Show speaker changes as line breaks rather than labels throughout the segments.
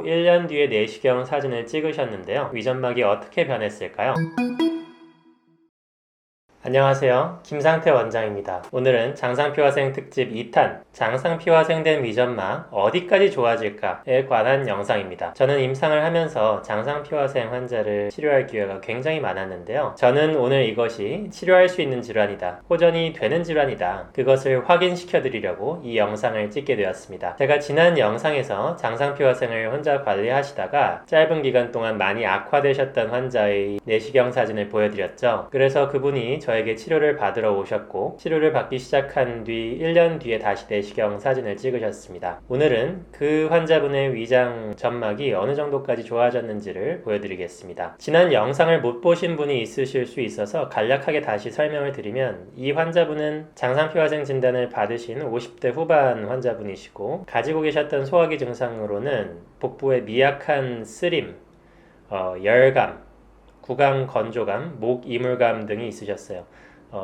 1년 뒤에 내시경 사진을 찍으셨는데요. 위점막이 어떻게 변했을까요? 안녕하세요. 김상태 원장입니다. 오늘은 장상피화생 특집 2탄 장상피화생된 위점막 어디까지 좋아질까에 관한 영상입니다. 저는 임상을 하면서 장상피화생 환자를 치료할 기회가 굉장히 많았는데요. 저는 오늘 이것이 치료할 수 있는 질환이다, 호전이 되는 질환이다, 그것을 확인시켜 드리려고 이 영상을 찍게 되었습니다. 제가 지난 영상에서 장상피화생을 혼자 관리하시다가 짧은 기간 동안 많이 악화되셨던 환자의 내시경 사진을 보여드렸죠. 그래서 그분이 저에게 치료를 받으러 오셨고, 치료를 받기 시작한 뒤 1년 뒤에 다시 내시경 사진을 찍으셨습니다. 오늘은 그 환자분의 위장 점막이 어느 정도까지 좋아졌는지를 보여드리겠습니다. 지난 영상을 못 보신 분이 있으실 수 있어서 간략하게 다시 설명을 드리면, 이 환자분은 장상피화생 진단을 받으신 50대 후반 환자분이시고, 가지고 계셨던 소화기 증상으로는 복부에 미약한 쓰림, 열감, 구강 건조감, 목 이물감 등이 있으셨어요.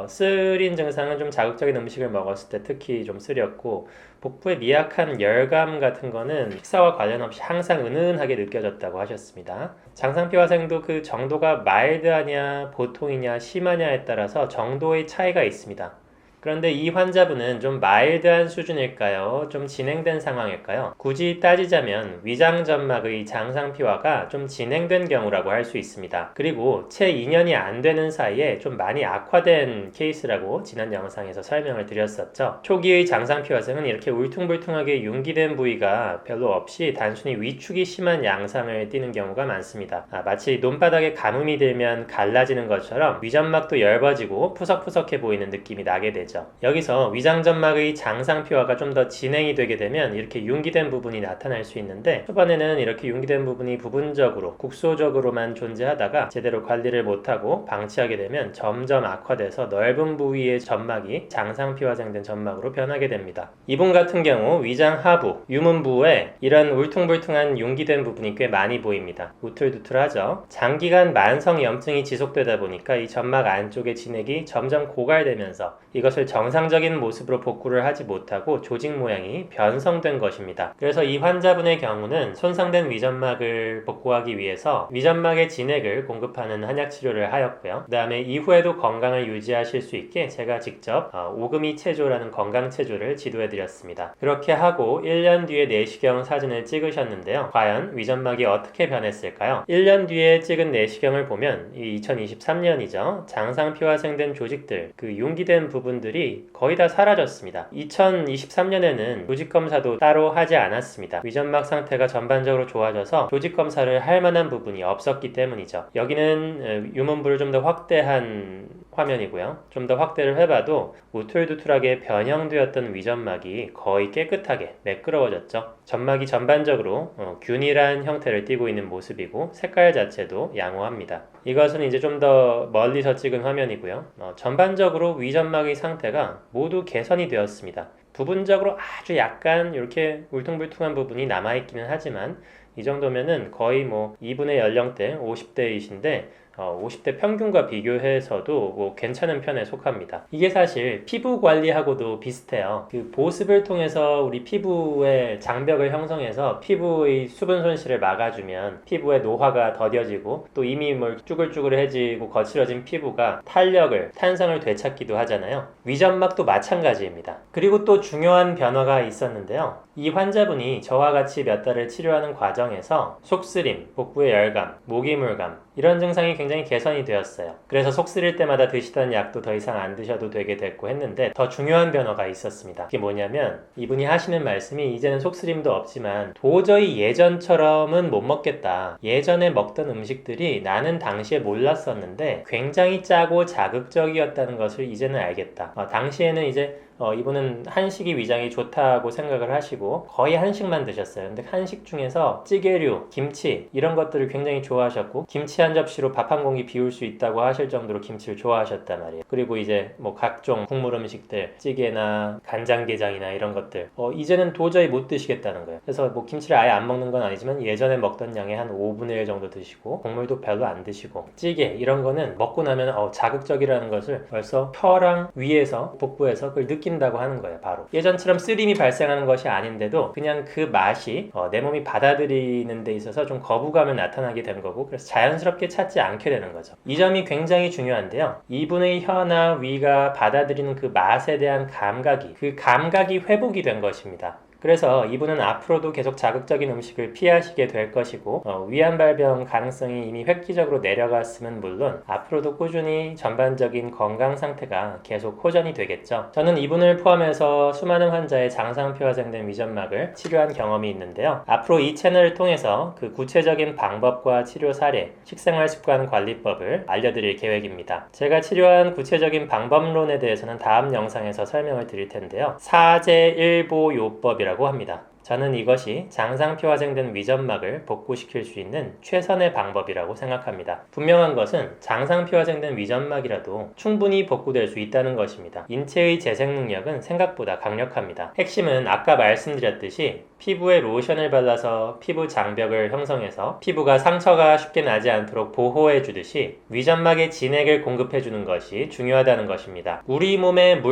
쓰린 증상은 좀 자극적인 음식을 먹었을 때 특히 좀 쓰렸고, 복부에 미약한 열감 같은 거는 식사와 관련 없이 항상 은은하게 느껴졌다고 하셨습니다. 장상피화생도 그 정도가 마일드하냐 보통이냐 심하냐에 따라서 정도의 차이가 있습니다. 그런데 이 환자분은 좀 마일드한 수준일까요? 좀 진행된 상황일까요? 굳이 따지자면 위장점막의 장상피화가 좀 진행된 경우라고 할 수 있습니다. 그리고 채 2년이 안 되는 사이에 좀 많이 악화된 케이스라고 지난 영상에서 설명을 드렸었죠. 초기의 장상피화생은 이렇게 울퉁불퉁하게 융기된 부위가 별로 없이 단순히 위축이 심한 양상을 띠는 경우가 많습니다. 마치 논바닥에 가뭄이 들면 갈라지는 것처럼 위점막도 엷어지고 푸석푸석해 보이는 느낌이 나게 되죠. 여기서 위장점막의 장상피화가 좀 더 진행이 되게 되면 이렇게 융기된 부분이 나타날 수 있는데, 초반에는 이렇게 융기된 부분이 부분적으로 국소적으로만 존재하다가 제대로 관리를 못하고 방치하게 되면 점점 악화돼서 넓은 부위의 점막이 장상피화생된 점막으로 변하게 됩니다. 이분 같은 경우 위장 하부, 유문부에 이런 울퉁불퉁한 융기된 부분이 꽤 많이 보입니다. 우툴두툴하죠. 장기간 만성염증이 지속되다 보니까 이 점막 안쪽의 진액이 점점 고갈되면서 이것을 정상적인 모습으로 복구를 하지 못하고 조직 모양이 변성된 것입니다. 그래서 이 환자분의 경우는 손상된 위점막을 복구하기 위해서 위점막의 진액을 공급하는 한약 치료를 하였고요. 그 다음에 이후에도 건강을 유지하실 수 있게 제가 직접 오금이 체조라는 건강 체조를 지도해 드렸습니다. 그렇게 하고 1년 뒤에 내시경 사진을 찍으셨는데요. 과연 위점막이 어떻게 변했을까요? 1년 뒤에 찍은 내시경을 보면 이 2023년이죠. 장상피화생된 조직들, 그 융기된 부분들이 거의 다 사라졌습니다. 2023년에는 조직검사도 따로 하지 않았습니다. 위점막 상태가 전반적으로 좋아져서 조직검사를 할 만한 부분이 없었기 때문이죠. 여기는 유문부를 좀 더 확대한 화면이고요. 좀 더 확대를 해봐도 우툴두툴하게 변형되었던 위점막이 거의 깨끗하게 매끄러워졌죠. 점막이 전반적으로 균일한 형태를 띠고 있는 모습이고, 색깔 자체도 양호합니다. 이것은 이제 좀 더 멀리서 찍은 화면이고요. 전반적으로 위점막의 상태가 모두 개선이 되었습니다. 부분적으로 아주 약간 이렇게 울퉁불퉁한 부분이 남아있기는 하지만, 이 정도면은 거의 2분의 연령대 50대이신데 50대 평균과 비교해서도 괜찮은 편에 속합니다. 이게 사실 피부 관리하고도 비슷해요. 그 보습을 통해서 우리 피부의 장벽을 형성해서 피부의 수분 손실을 막아주면 피부의 노화가 더뎌지고, 또 이미 쭈글쭈글해지고 거칠어진 피부가 탄성을 되찾기도 하잖아요. 위점막도 마찬가지입니다. 그리고 또 중요한 변화가 있었는데요. 이 환자분이 저와 같이 몇 달을 치료하는 과정에서 속쓰림, 복부의 열감, 모기물감 이런 증상이 굉장히 개선이 되었어요. 그래서 속 쓰릴 때마다 드시던 약도 더 이상 안 드셔도 되게 됐고 했는데, 더 중요한 변화가 있었습니다. 그게 뭐냐면, 이분이 하시는 말씀이 이제는 속 쓰림도 없지만 도저히 예전처럼은 못 먹겠다. 예전에 먹던 음식들이 나는 당시에 몰랐었는데 굉장히 짜고 자극적이었다는 것을 이제는 알겠다. 당시에는 이제 이분은 한식이 위장이 좋다고 생각을 하시고 거의 한식만 드셨어요. 근데 한식 중에서 찌개류, 김치 이런 것들을 굉장히 좋아하셨고, 김치 한 접시로 밥 한 공기 비울 수 있다고 하실 정도로 김치를 좋아하셨단 말이에요. 그리고 이제 각종 국물 음식들, 찌개나 간장게장이나 이런 것들 이제는 도저히 못 드시겠다는 거예요. 그래서 김치를 아예 안 먹는 건 아니지만 예전에 먹던 양의 한 5분의 1 정도 드시고, 국물도 별로 안 드시고, 찌개 이런 거는 먹고 나면 자극적이라는 것을 벌써 혀랑 위에서 복부에서 그걸 느끼는 느낀다고 하는 거예요. 바로 예전처럼 쓰림이 발생하는 것이 아닌데도 그냥 그 맛이 내 몸이 받아들이는 데 있어서 좀 거부감을 나타나게 된 거고, 그래서 자연스럽게 찾지 않게 되는 거죠. 이 점이 굉장히 중요한데요. 이분의 혀나 위가 받아들이는 그 맛에 대한 감각이 회복이 된 것입니다. 그래서 이분은 앞으로도 계속 자극적인 음식을 피하시게 될 것이고, 위암발병 가능성이 이미 획기적으로 내려갔으면 물론 앞으로도 꾸준히 전반적인 건강 상태가 계속 호전이 되겠죠. 저는 이분을 포함해서 수많은 환자의 장상피화생된 위점막을 치료한 경험이 있는데요. 앞으로 이 채널을 통해서 그 구체적인 방법과 치료 사례, 식생활 습관 관리법을 알려드릴 계획입니다. 제가 치료한 구체적인 방법론에 대해서는 다음 영상에서 설명을 드릴 텐데요. 사제일보요법이라고 합니다. 저는 이것이 장상피화생된 위점막을 복구시킬 수 있는 최선의 방법이라고 생각합니다. 분명한 것은 장상피화생된 위점막이라도 충분히 복구될 수 있다는 것입니다. 인체의 재생 능력은 생각보다 강력합니다. 핵심은 아까 말씀드렸듯이 피부에 로션을 발라서 피부 장벽을 형성해서 피부가 상처가 쉽게 나지 않도록 보호해 주듯이 위점막에 진액을 공급해 주는 것이 중요하다는 것입니다. 우리 몸의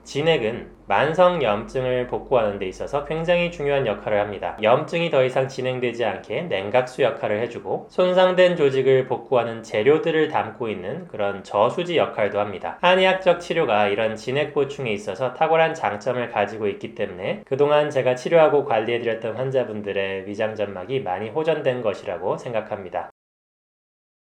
진액은 만성 염증을 복구하는 데 있어서 굉장히 중요한 역할을 합니다. 염증이 더 이상 진행되지 않게 냉각수 역할을 해주고, 손상된 조직을 복구하는 재료들을 담고 있는 그런 저수지 역할도 합니다. 한의학적 치료가 이런 진액 보충에 있어서 탁월한 장점을 가지고 있기 때문에 그동안 제가 치료하고 관리해드렸던 환자분들의 위장점막이 많이 호전된 것이라고 생각합니다.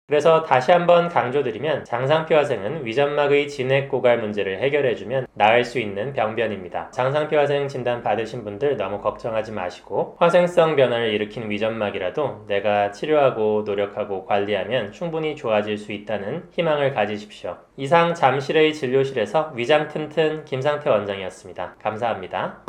그래서 다시 한번 강조드리면, 장상피화생은 위점막의 진액 고갈 문제를 해결해주면 나을 수 있는 병변입니다. 장상피화생 진단 받으신 분들 너무 걱정하지 마시고, 화생성 변화를 일으킨 위점막이라도 내가 치료하고 노력하고 관리하면 충분히 좋아질 수 있다는 희망을 가지십시오. 이상 잠실의 진료실에서 위장 튼튼 김상태 원장이었습니다. 감사합니다.